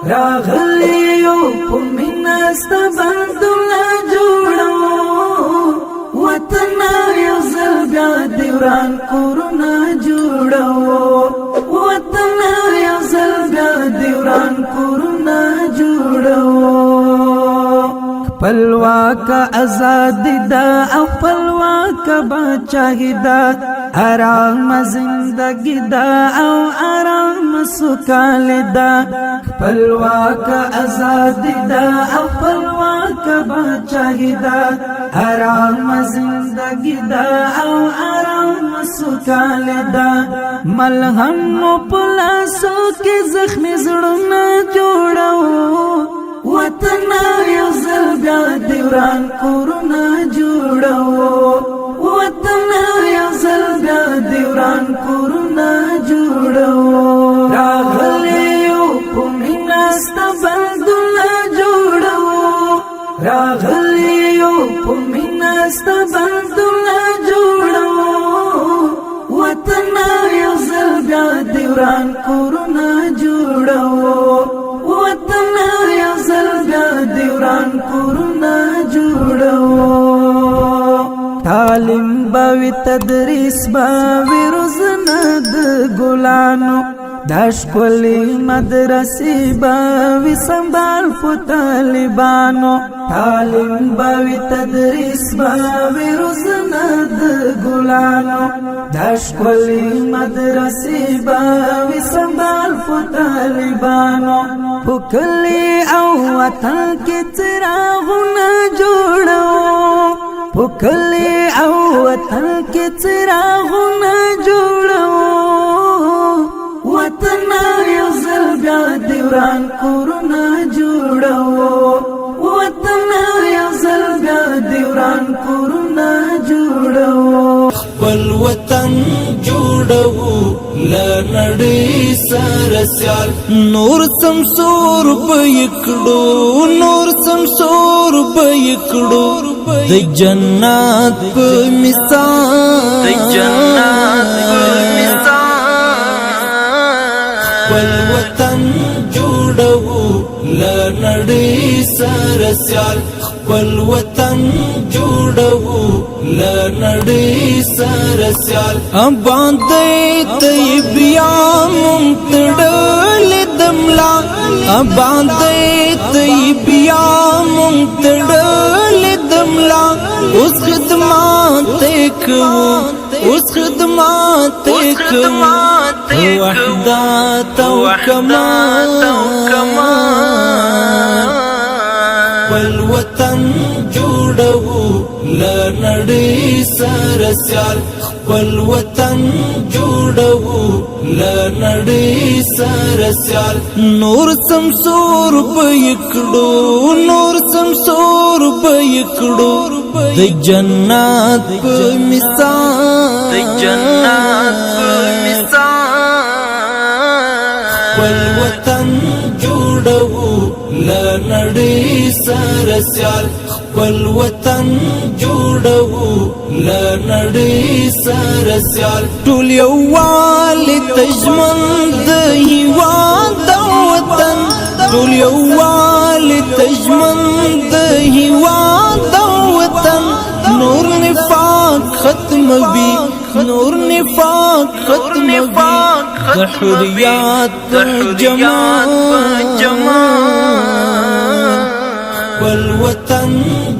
راغلیو پمینست بندولا جوڑو وطن یو زل بیا دیوران کورونا جوڑو وطن یو زل بیا دیوران کورونا جوڑو خپلواک آزادی دا او خپلواک بادشاہی دا آرام زندگی دا او آرام سوکالی دا خپلواک آزادی دا او خپلواک بادشاہی دا آرام زندگی دا او آرام سوکالی دا ملهم پلاسو کی زخمی زړونه جوړو وطن یو زل بیا دیوران کورونا جوړو وطن یو زل بیا دیوران کورونا جوړو راغلیو پمینست بندولا جوړو راغلیو پمینست بندولا جوړو وطن یو زل بیا دیوران کورونا جوړو وطن یو زل بیا دیوران کورونا جوړو تعلیم باوی تدریس باوی روزنه د ګلانو دا ښکلې مدرسې باوی سنبال په طالبانو تعلیم باوی تدریس باوی روزنه د ګلانو دا ښکلې مدرسې باوی سنبال په طالبانو په کلي او وطن کې څراغونه جوړو په کلي او وطن کې څراغونه جوړو وطن یو زل بیا دیوران کورونا جوړو وطن یو زل بیا دیوران کورونا جوړو خپل وطن جوړو لنړۍ سره سیال نور سمسور بېکړو نور سمسور بېکړو د جنت په مثال د جنت په مثال خپل وطن جوړو لنړۍ سره سیال خپل وطن جوړو لنړۍ سره سیال باندې طیب یا مونږ دملا باندې طیب یا مونږ دملا اوس خدمات کوو اوس خدمات کوو وحدت او کمال والوطن جوړو لنړۍ سره سیال خپل وطن جوړو لنړۍ سره سیال نور سمسور بېکړو نور سمسور بېکړو د جنت په مثال د جنت په مثال خپل وطن جوړو لنړۍ سره سیال خپل وطن جوړو لنړۍ سره سیال ټول یووالي تجمل د هیواد د وطن ټول یووالي تجمل د هیواد د وطن نور نفاق ختموي نور نفاق ختموي د حریات جمال والوطن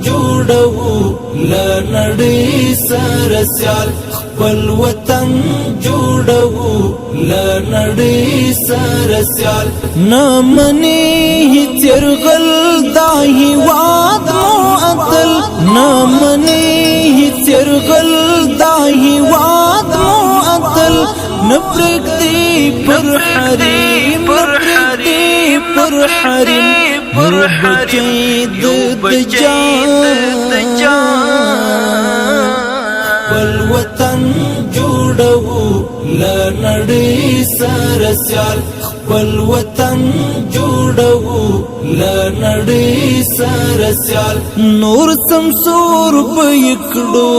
جوړو لنړۍ سره سیال خپل وطن جوړو لنړۍ سره سیال نمنې هیڅ يرغل دا هیواد معطل نمنې هیڅ يرغل دا هیواد معطل نپرېږدي پر حریم نپرېږدي پر حریم بچی د والوطن جوړو لنړۍ سره سیال خپل وطن جوړو لنړۍ سره سیال نور سمسور بېکړو